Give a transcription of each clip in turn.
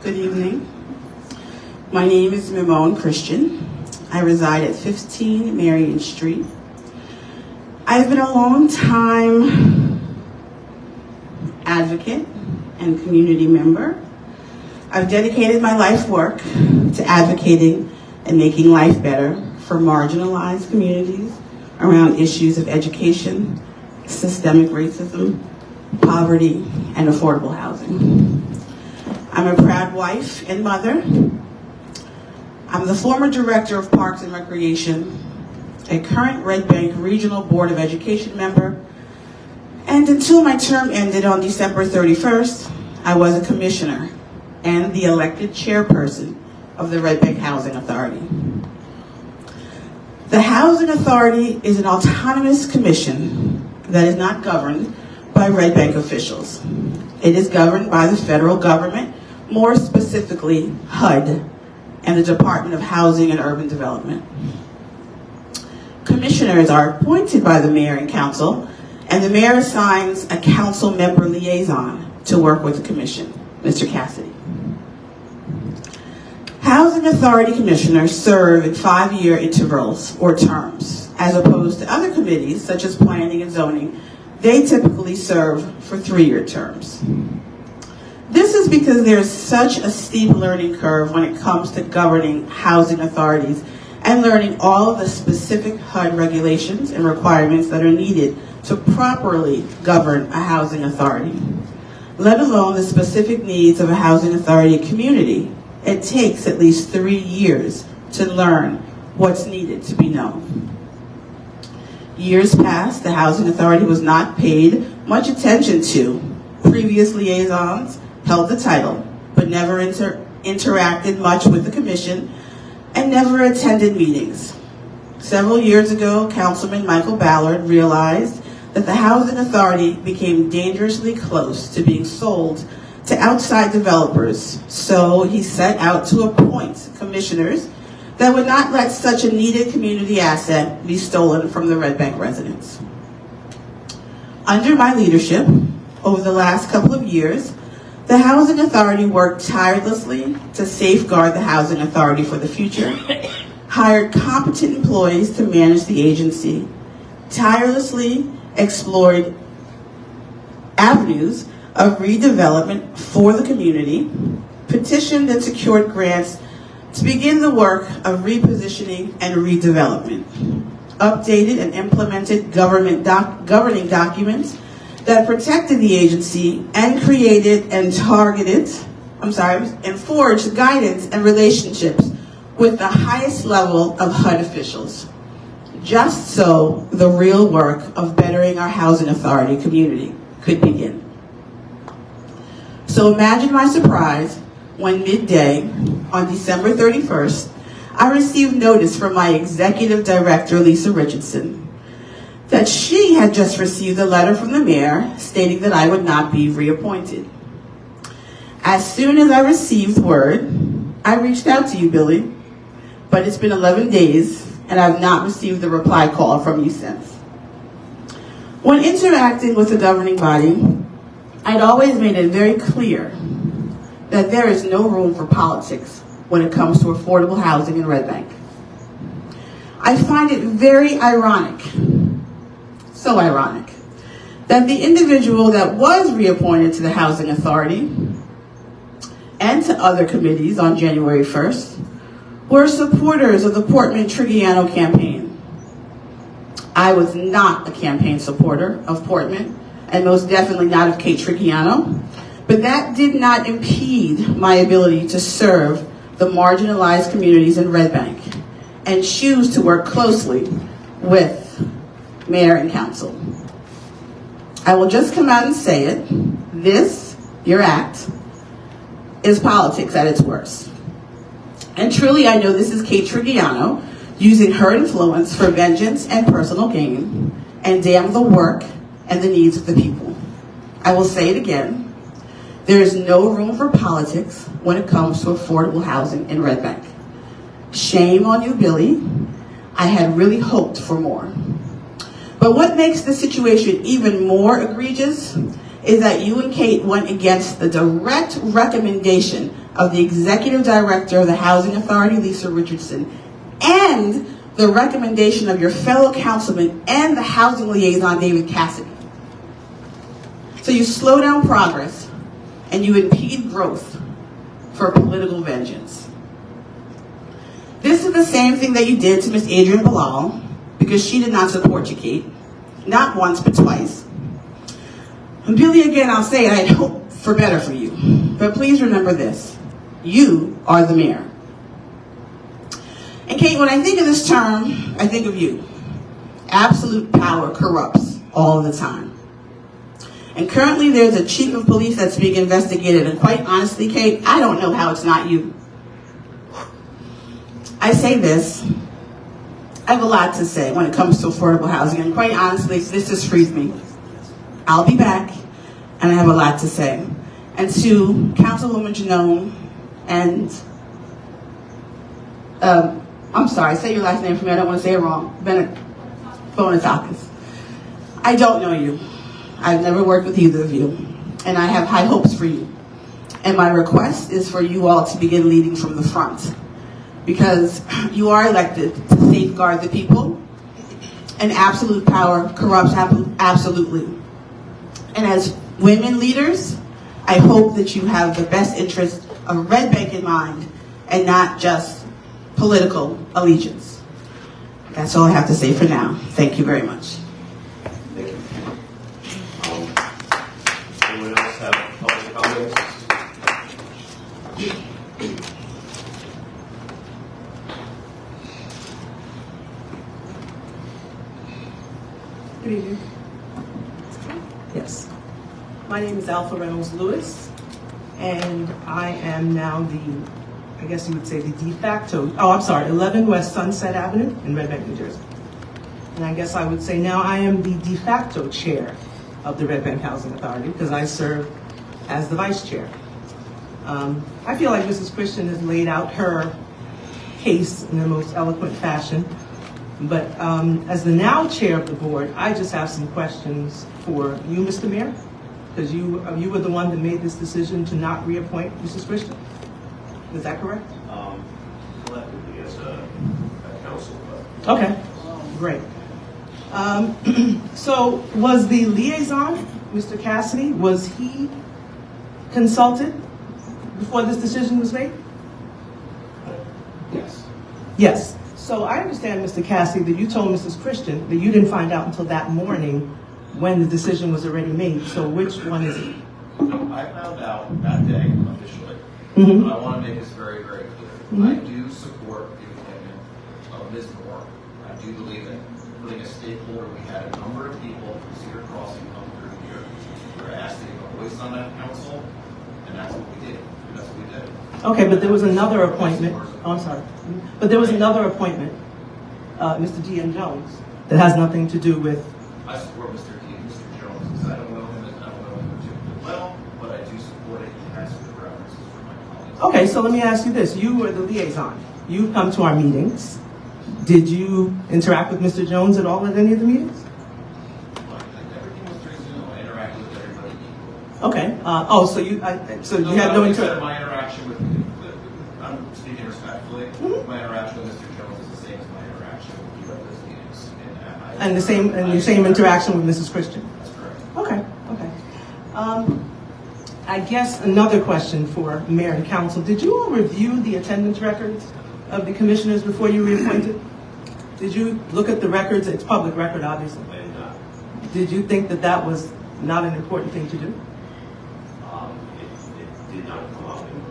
Good evening. My name is Mimone Christian. I reside at 15 Marion Street. I've been a long time advocate and community member. I've dedicated my life work to advocating and making life better for marginalized communities around issues of education, systemic racism, poverty, and affordable housing. I'm a proud wife and mother. I'm the former director of Parks and Recreation, a current Red Bank Regional Board of Education member, and until my term ended on December 31st, I was a commissioner and the elected chairperson of the Red Bank Housing Authority. The Housing Authority is an autonomous commission that is not governed by Red Bank officials. It is governed by the federal government, more specifically HUD, and the Department of Housing and Urban Development. Commissioners are appointed by the mayor and council, and the mayor assigns a council member liaison to work with the commission, Mr. Cassidy. Housing Authority commissioners serve in 5-year intervals or terms, as opposed to other committees such as planning and zoning. They typically serve for 3-year terms. This is because there is such a steep learning curve when it comes to governing housing authorities and learning all of the specific HUD regulations and requirements that are needed to properly govern a housing authority, let alone the specific needs of a housing authority community. It takes at least 3 years to learn what's needed to be known. Years past, the Housing Authority was not paid much attention to. Previous liaisons held the title, but never interacted much with the commission and never attended meetings. Several years ago, Councilman Michael Ballard realized that the Housing Authority became dangerously close to being sold to outside developers, so he set out to appoint commissioners that would not let such a needed community asset be stolen from the Red Bank residents. Under my leadership, over the last couple of years, the Housing Authority worked tirelessly to safeguard the Housing Authority for the future, hired competent employees to manage the agency, tirelessly explored avenues of redevelopment for the community, petitioned and secured grants to begin the work of repositioning and redevelopment, updated and implemented governing documents that protected the agency and created and and forged guidance and relationships with the highest level of HUD officials, just so the real work of bettering our housing authority community could begin. So imagine my surprise when midday on December 31st, I received notice from my executive director, Lisa Richardson, that she had just received a letter from the mayor stating that I would not be reappointed. As soon as I received word, I reached out to you, Billy, but it's been 11 days and I've not received the reply call from you since. When interacting with the governing body, I'd always made it very clear that there is no room for politics when it comes to affordable housing in Red Bank. I find it very ironic, so ironic, that the individual that was reappointed to the Housing Authority and to other committees on January 1st were supporters of the Portman-Trigiano campaign. I was not a campaign supporter of Portman, and most definitely not of Kate Trigiano, but that did not impede my ability to serve the marginalized communities in Red Bank and choose to work closely with mayor and council. I will just come out and say it. This, your act, is politics at its worst. And truly, I know this is Kate Trigiano using her influence for vengeance and personal gain, and damn the work and the needs of the people. I will say it again. There is no room for politics when it comes to affordable housing in Red Bank. Shame on you, Billy. I had really hoped for more. But what makes the situation even more egregious is that you and Kate went against the direct recommendation of the Executive Director of the Housing Authority, Lisa Richardson, and the recommendation of your fellow councilman and the housing liaison, David Cassidy. So you slow down progress and you impede growth for political vengeance. This is the same thing that you did to Miss Adrienne Bilal, because she did not support you, Kate. Not once, but twice. And Billy, again, I'll say I'd hope for better for you. But please remember this. You are the mayor. And Kate, when I think of this term, I think of you. Absolute power corrupts all the time. And currently there's a chief of police that's being investigated. And quite honestly, Kate, I don't know how it's not you. I say this. I have a lot to say when it comes to affordable housing. And quite honestly, this just frees me. I'll be back, and I have a lot to say. And to Councilwoman Janone and, I'm sorry, say your last name for me, I don't want to say it wrong, Bonatakis. I don't know you. I've never worked with either of you, and I have high hopes for you. And my request is for you all to begin leading from the front, because you are elected to safeguard the people, and absolute power corrupts absolutely. And as women leaders, I hope that you have the best interest of Red Bank in mind and not just political allegiance. That's all I have to say for now. Thank you very much. Thank you. Anyone else have public comments? Good evening. Yes. My name is Alpha Reynolds Lewis, and I am now I guess you would say the de facto, 11 West Sunset Avenue in Red Bank, New Jersey. And I guess I would say now I am the de facto chair of the Red Bank Housing Authority because I serve as the vice chair. I feel like Mrs. Christian has laid out her case in the most eloquent fashion. But as the now chair of the board, I just have some questions for you, Mr. Mayor, because you were the one that made this decision to not reappoint Mrs. Christian. Is that correct? Collectively as a council. Okay, great. So was the liaison, Mr. Cassidy, was he consulted before this decision was made? Yes. Yes. So I understand, Mr. Cassidy, that you told Mrs. Christian that you didn't find out until that morning when the decision was already made. So which one is it? I found out that day officially, Mm-hmm. but I want to make this very, very clear. Mhm. I do support the appointment of Ms. Moore. I do believe in putting a stakeholder. We had a number of people from Cedar Crossing come through here. We were asked to give a voice on that council, and that's what we did. And that's what we did. Okay, but there was another appointment. Oh, I'm sorry. But there was another appointment, Mr. D.N. Jones, that has nothing to do with. I support Mr. Jones because I don't know him and I don't know him particularly well, but I do support it. He has good references for my colleagues. Okay, so let me ask you this. You were the liaison. You come to our meetings. Did you interact with Mr. Jones at all at any of the meetings? Everything was through Zoom. I interacted with everybody equally. Okay. So you had no interaction. My interaction with, I'm speaking respectfully, my interaction with Mr. Jones is the same as my interaction with you at those meetings. And the same interaction with Mrs. Christian. That's correct. Okay. I guess another question for Mayor and Council. Did you all review the attendance records of the commissioners before you reappointed? Did you look at the records? It's public record, obviously. I did not. Did you think that was not an important thing to do? It did not come up in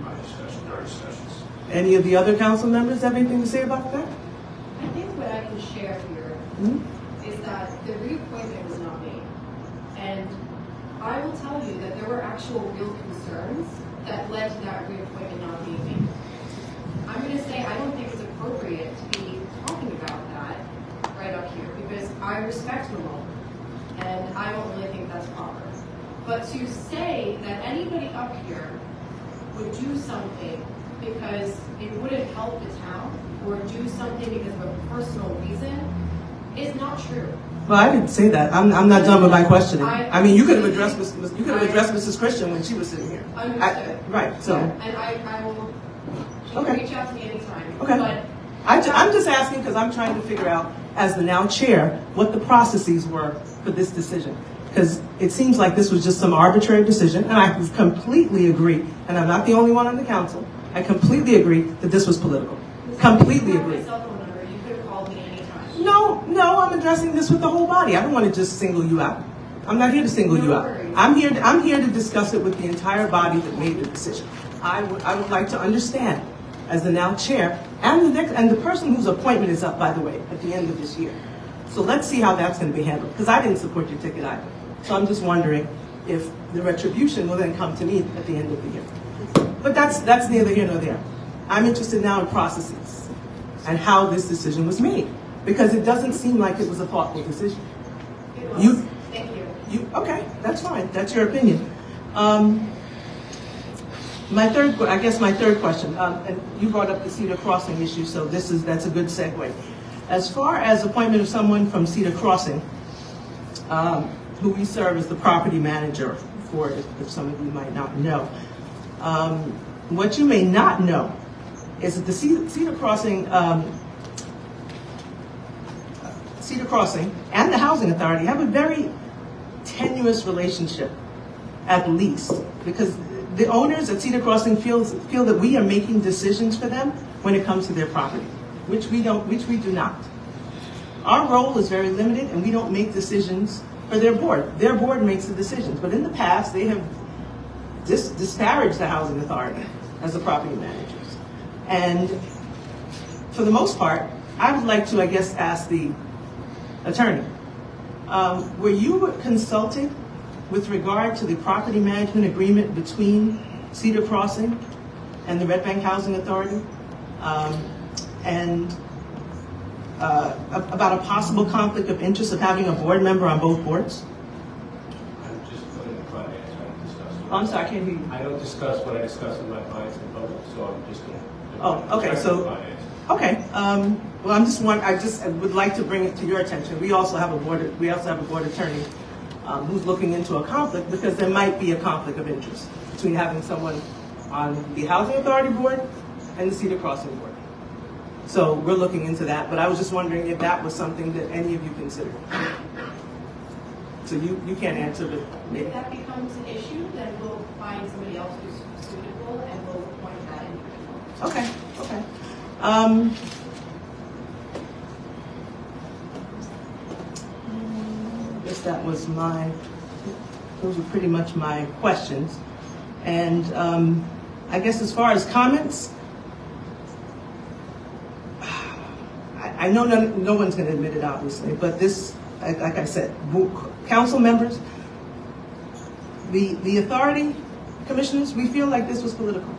my discussion, our discussions. Any of the other council members have anything to say about that? I think what I can share here is that the reappointment was not made. And I will tell you that there were actual real concerns that led to that reappointment not being made. I'm going to say I don't think it's appropriate to be talking about that right up here because I respect them all. And I don't really think that's proper. But to say that anybody up here would do something because it wouldn't help the town or do something because of a personal reason is not true. Well, I didn't say that. I'm not done with my questioning. I- I mean, you could have addressed Mrs. Christian when she was sitting here. Understood. Right, so. And I will, you Okay. can reach out to me anytime. Okay. But I'm just asking because I'm trying to figure out, as the now chair, what the processes were for this decision. Because it seems like this was just some arbitrary decision, and I completely agree, and I'm not the only one on the council, I completely agree that this was political. Completely You have agree. my cell phone number, you could have called me anytime. No, I'm addressing this with the whole body. I don't want to just single you out. I'm not here to single you No out. worries. I'm here to discuss it with the entire body that made the decision. I would like to understand, as the now chair, and the person whose appointment is up, by the way, at the end of this year. So let's see how that's going to be handled, because I didn't support your ticket either. So I'm just wondering if the retribution will then come to me at the end of the year. But that's neither here nor there. I'm interested now in processes and how this decision was made, because it doesn't seem like it was a thoughtful decision. It was. You- Thank you. Okay, that's fine. That's your opinion. My third question, and you brought up the Cedar Crossing issue, so that's a good segue. As far as appointment of someone from Cedar Crossing, who we serve as the property manager for, if some of you might not know. What you may not know is that the Cedar Crossing and the Housing Authority have a very tenuous relationship, at least, because the owners at Cedar Crossing feel that we are making decisions for them when it comes to their property, which we do not. Our role is very limited, and we don't make decisions for their board. Their board makes the decisions, but in the past, they have disparaged the Housing Authority as the property managers. And for the most part, I would like to, ask the attorney, were you consulted with regard to the property management agreement between Cedar Crossing and the Red Bank Housing Authority? And about a possible conflict of interest of having a board member on both boards? I'm just putting the finance, I don't discuss. I'm sorry, I can't hear you. I don't discuss what I discuss with my clients in public, so I'm just going to. Oh, okay, so- Okay, well, I just would like to bring it to your attention. We also have a board attorney who's looking into a conflict, because there might be a conflict of interest between having someone on the Housing Authority board and the Cedar Crossing board. So we're looking into that, but I was just wondering if that was something that any of you considered. So you can't answer, but maybe. If that becomes an issue, then we'll find somebody else who's suitable and we'll appoint that individual. Okay. I guess those were pretty much my questions. And I guess as far as comments, I know no one's going to admit it, obviously, but this, like I said, council members, the authority commissioners, we feel like this was political.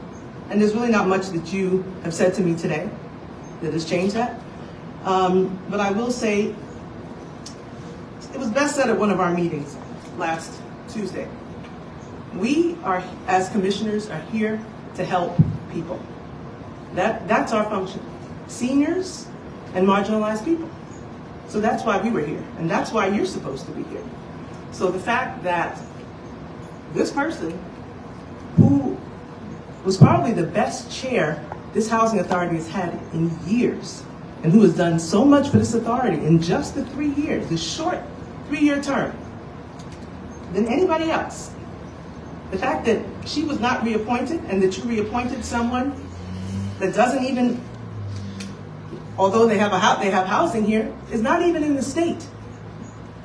And there's really not much that you have said to me today that has changed that. But I will say, it was best said at one of our meetings last Tuesday. We are, as commissioners, are here to help people. That's our function. Seniors and marginalized people. So that's why we were here, and that's why you're supposed to be here. So the fact that this person, who was probably the best chair this housing authority has had in years, and who has done so much for this authority in just the 3 years, this short 3-year term, than anybody else. The fact that she was not reappointed, and that you reappointed someone that doesn't even, although they have housing here, is not even in the state.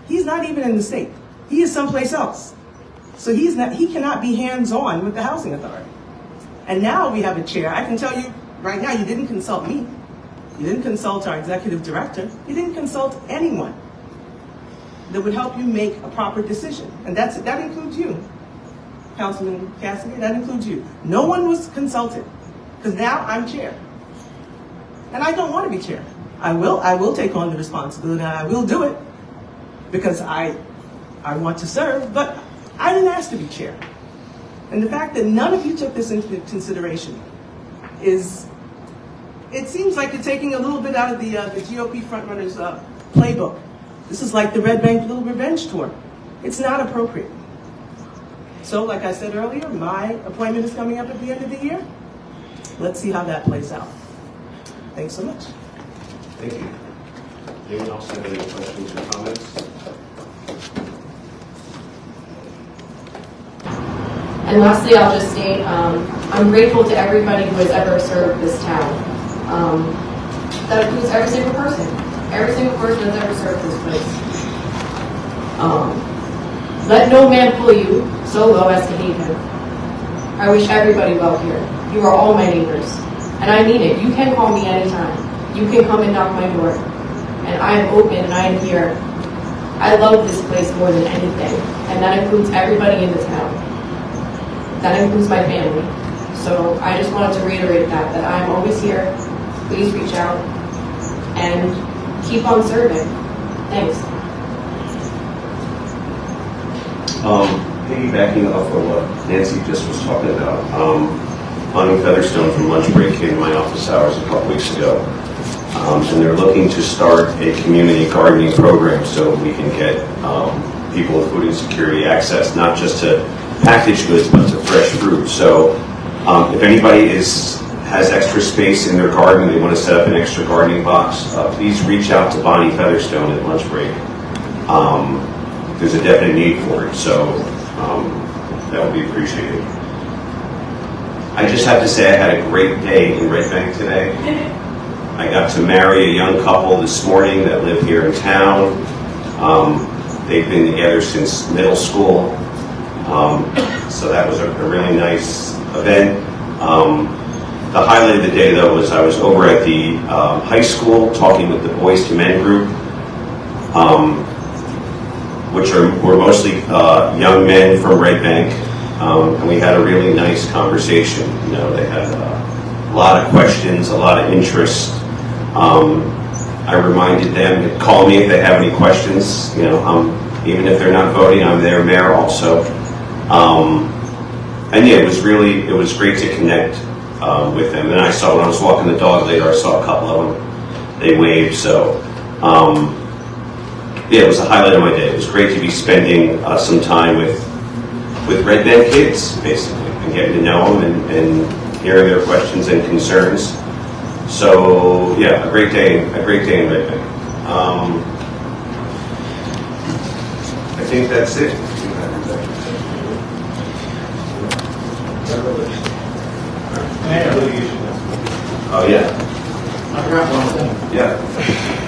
He's not even in the state. He is someplace else. So he cannot be hands-on with the housing authority. And now we have a chair. I can tell you right now, you didn't consult me. You didn't consult our executive director. You didn't consult anyone that would help you make a proper decision. And that includes you, Councilman Cassidy, that includes you. No one was consulted, because now I'm chair. And I don't want to be chair. I will take on the responsibility, and I will do it, because I want to serve, but I didn't ask to be chair. And the fact that none of you took this into consideration it seems like you're taking a little bit out of the GOP frontrunners playbook This is like the Red Bank Little Revenge Tour. It's not appropriate. So, like I said earlier, my appointment is coming up at the end of the year. Let's see how that plays out. Thanks so much. Thank you. Anyone else have any questions or comments? And lastly, I'll just state, I'm grateful to everybody who has ever served this town. That includes every single person that's ever served this place. Let no man pull you so low as to hate him. I wish everybody well here. You are all my neighbors. And I mean it. You can call me anytime. You can come and knock my door. And I am open and I am here. I love this place more than anything. And that includes everybody in the town. That includes my family. So I just wanted to reiterate that I'm always here. Please reach out and keep on serving. Thanks. Piggybacking off of what Nancy just was talking about, Bonnie Featherstone from Lunch Break came to my office hours a couple weeks ago, and they're looking to start a community gardening program so we can get people with food insecurity access not just to packaged goods but to fresh fruit. So if anybody has extra space in their garden, they want to set up an extra gardening box, please reach out to Bonnie Featherstone at Lunch Break. There's a definite need for it, so that would be appreciated. I just have to say I had a great day in Red Bank today. I got to marry a young couple this morning that live here in town. They've been together since middle school, so that was a really nice event. The highlight of the day, though, was I was over at the high school talking with the Boys to Men group, which were mostly young men from Red Bank, and we had a really nice conversation. You know, they had a lot of questions, a lot of interest. I reminded them to call me if they have any questions. You know, even if they're not voting, I'm their mayor also. And yeah, it was great to connect with them. And I saw when I was walking the dog later, I saw a couple of them. They waved, so. Yeah, it was the highlight of my day. It was great to be spending some time with Red Bank kids, basically, and getting to know them and hearing their questions and concerns. So yeah, a great day in Red Bank. I think that's it. Oh yeah. I forgot one thing. Yeah.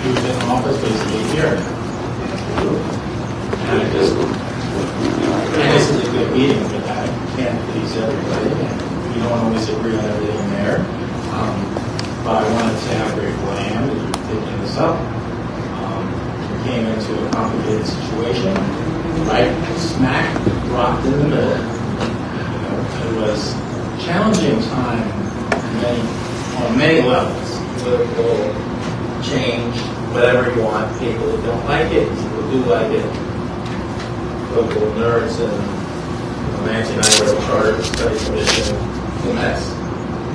He was in office basically here. And this is a good meeting, but I can't please everybody. You don't always agree on everything there. But I wanted to have Rick Lamb, as you're picking this up. We came into a complicated situation, right smack rocked in the middle. You know, it was a challenging time on many levels. Political change, whatever you want. People that don't like it, people who do like it. Local nerds and Nancy and I were a charter study commission. It's a mess.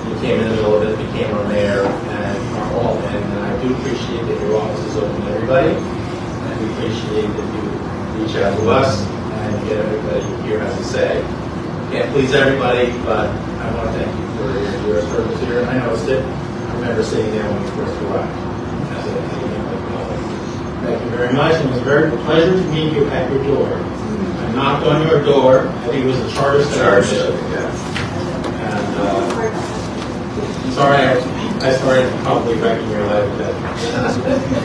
You came in the middle of it, became our mayor, and our all-in. And I do appreciate that your office is open to everybody. And I do appreciate that you reach out to us and get everybody here has to say. Can't please everybody, but I want to thank you for your service here. And I noticed it. I remember sitting down when you first arrived. Thank you very much. And it was a very pleasure to meet you at your door. I knocked on your door. I think it was a charter study. Yeah. And sorry, I started probably wrecking your life with that.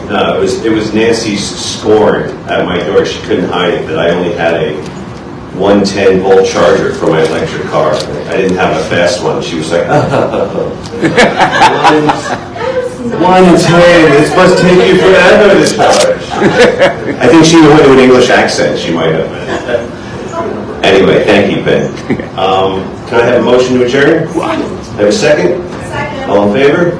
No, it was Nancy's scorn at my door. She couldn't hide it that I only had a 110 volt charger for my electric car. I didn't have a fast one. She was like, 110. It's supposed to take you forever to charge. I think she went with an English accent. She might have. Anyway, thank you, Ben. Can I have a motion to adjourn? Have a second? Second. All in favor?